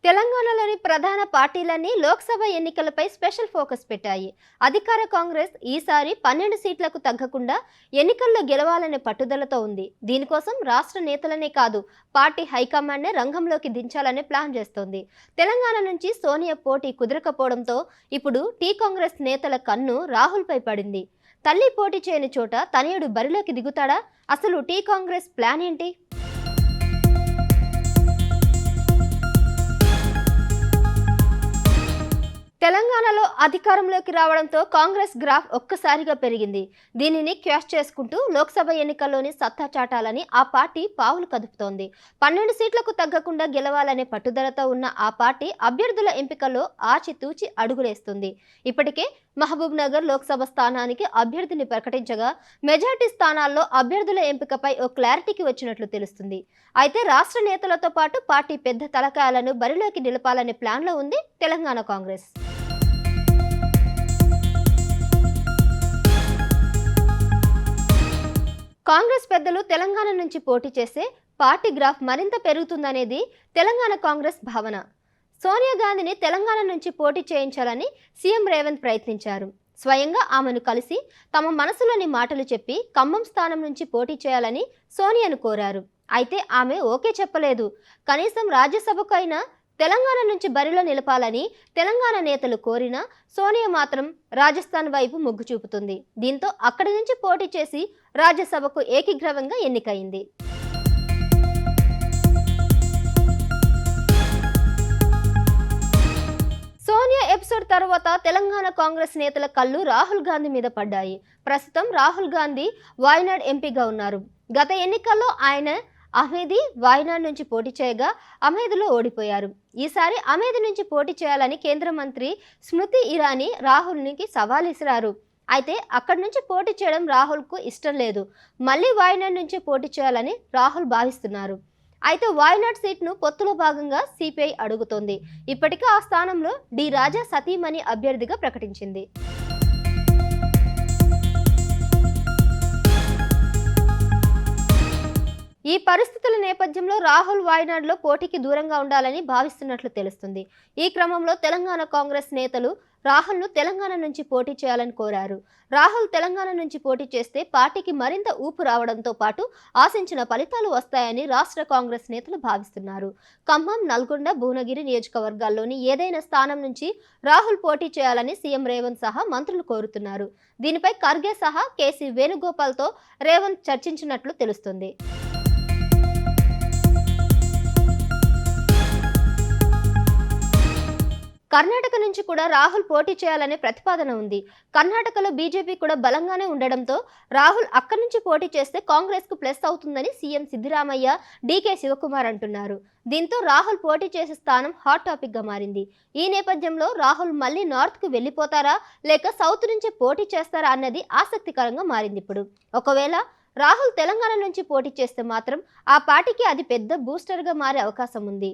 తెలంగాణలోని ప్రధాన పార్టీలన్నీ లోక్సభ ఎన్నికలపై స్పెషల్ ఫోకస్ పెట్టాయి. అధికార కాంగ్రెస్ ఈసారి 12 సీట్లకు తగ్గకుండా ఎన్నికల్లో గెలవాలనే పట్టుదలతో ఉంది. దీనికోసం రాష్ట్ర నేతలనే కాదు, పార్టీ హైకమాండ్నే రంగంలోకి దించాలనే ప్లాన్ చేస్తోంది. తెలంగాణ నుంచి సోనియా పోటీ కుదరకపోవడంతో ఇప్పుడు టీ కాంగ్రెస్ నేతల కన్ను రాహుల్పై పడింది. తల్లి పోటీ చేయని చోట తనయుడు బరిలోకి దిగుతాడా? అసలు టీ కాంగ్రెస్ ప్లాన్ ఏంటి? తెలంగాణలో అధికారంలోకి రావడంతో కాంగ్రెస్ గ్రాఫ్ ఒక్కసారిగా పెరిగింది. దీనిని క్యాష్ చేసుకుంటూ లోక్సభ ఎన్నికల్లోని సత్తా చాటాలని ఆ పార్టీ పావులు కదుపుతోంది. 12 సీట్లకు తగ్గకుండా గెలవాలనే పట్టుదలతో ఉన్న ఆ పార్టీ అభ్యర్థుల ఎంపికల్లో ఆచితూచి అడుగులేస్తుంది. ఇప్పటికే మహబూబ్ నగర్ లోక్సభ స్థానానికి అభ్యర్థిని ప్రకటించగా మెజార్టీ స్థానాల్లో అభ్యర్థుల ఎంపికపై ఓ క్లారిటీకి వచ్చినట్లు తెలుస్తుంది. అయితే రాష్ట్ర నేతలతో పాటు పార్టీ పెద్ద తలకాయలను బరిలోకి నిలపాలనే ప్లాన్లో ఉంది తెలంగాణ కాంగ్రెస్. కాంగ్రెస్ పెద్దలు తెలంగాణ నుంచి పోటీ చేస్తే పార్టీ గ్రాఫ్ మరింత పెరుగుతుందనేది తెలంగాణ కాంగ్రెస్ భావన. సోనియా గాంధీని తెలంగాణ నుంచి పోటీ చేయించాలని సీఎం రేవంత్ ప్రయత్నించారు. స్వయంగా ఆమెను కలిసి తమ మనసులోని మాటలు చెప్పి ఖమ్మం స్థానం నుంచి పోటీ చేయాలని సోనియాను కోరారు. అయితే ఆమె ఓకే చెప్పలేదు. కనీసం రాజ్యసభకు అయినా తెలంగాణ నుంచి బరిలో నిలపాలని తెలంగాణ నేతలు కోరినా సోనియా మాత్రం రాజస్థాన్ వైపు మొగ్గు చూపుతుంది. దీంతో అక్కడి నుంచి పోటీ చేసి రాజ్యసభకు ఏకీగ్రవంగా ఎన్నికైంది. సోనియా ఎపిసోడ్ తర్వాత తెలంగాణ కాంగ్రెస్ నేతల కళ్ళు రాహుల్ గాంధీ మీద పడ్డాయి. ప్రస్తుతం రాహుల్ గాంధీ వాయనాడ్ ఎంపీగా ఉన్నారు. గత ఎన్నికల్లో ఆయన అమేధి, వాయనాడ్ నుంచి పోటీ చేయగా అమేధిలో ఓడిపోయారు. ఈసారి అమేధి నుంచి పోటీ చేయాలని కేంద్ర మంత్రి స్మృతి ఇరానీ రాహుల్కి సవాల్ ఇసిరారు. అయితే అక్కడి నుంచి పోటీ చేయడం రాహుల్కు ఇష్టం లేదు. మళ్ళీ వాయనాడ్ నుంచి పోటీ చేయాలని రాహుల్ భావిస్తున్నారు. అయితే వాయనాడ్ సీట్ను పొత్తులో భాగంగా సిపిఐ అడుగుతోంది. ఇప్పటికే ఆ స్థానంలో డి రాజా సతీమణి అభ్యర్థిగా ప్రకటించింది. ఈ పరిస్థితుల నేపథ్యంలో రాహుల్ వాయనాడ్లో పోటీకి దూరంగా ఉండాలని భావిస్తున్నట్లు తెలుస్తుంది. ఈ క్రమంలో తెలంగాణ కాంగ్రెస్ నేతలు రాహుల్ను తెలంగాణ నుంచి పోటీ చేయాలని కోరారు. రాహుల్ తెలంగాణ నుంచి పోటీ చేస్తే పార్టీకి మరింత ఊపు రావడంతో పాటు ఆశించిన ఫలితాలు వస్తాయని రాష్ట్ర కాంగ్రెస్ నేతలు భావిస్తున్నారు. ఖమ్మం, నల్గొండ, భువనగిరి నియోజకవర్గాల్లోని ఏదైనా స్థానం నుంచి రాహుల్ పోటీ చేయాలని సీఎం రేవంత్ సహా మంత్రులు కోరుతున్నారు. దీనిపై ఖర్గే సహా కేసీ వేణుగోపాల్తో రేవంత్ చర్చించినట్లు తెలుస్తుంది. కర్ణాటక నుంచి కూడా రాహుల్ పోటీ చేయాలనే ప్రతిపాదన ఉంది. కర్ణాటకలో బీజేపీ కూడా బలంగానే ఉండడంతో రాహుల్ అక్కడి నుంచి పోటీ చేస్తే కాంగ్రెస్ కు ప్లస్ అవుతుందని సీఎం సిద్దిరామయ్య, డీకే శివకుమార్ అంటున్నారు. దీంతో రాహుల్ పోటీ చేసే స్థానం హాట్ టాపిక్ గా మారింది. ఈ నేపథ్యంలో రాహుల్ మళ్ళీ నార్త్ కు వెళ్లిపోతారా లేక సౌత్ నుంచి పోటీ చేస్తారా అన్నది ఆసక్తికరంగా మారింది. ఇప్పుడు ఒకవేళ రాహుల్ తెలంగాణ నుంచి పోటీ చేస్తే మాత్రం ఆ పార్టీకి అది పెద్ద బూస్టర్ గా మారే అవకాశం ఉంది.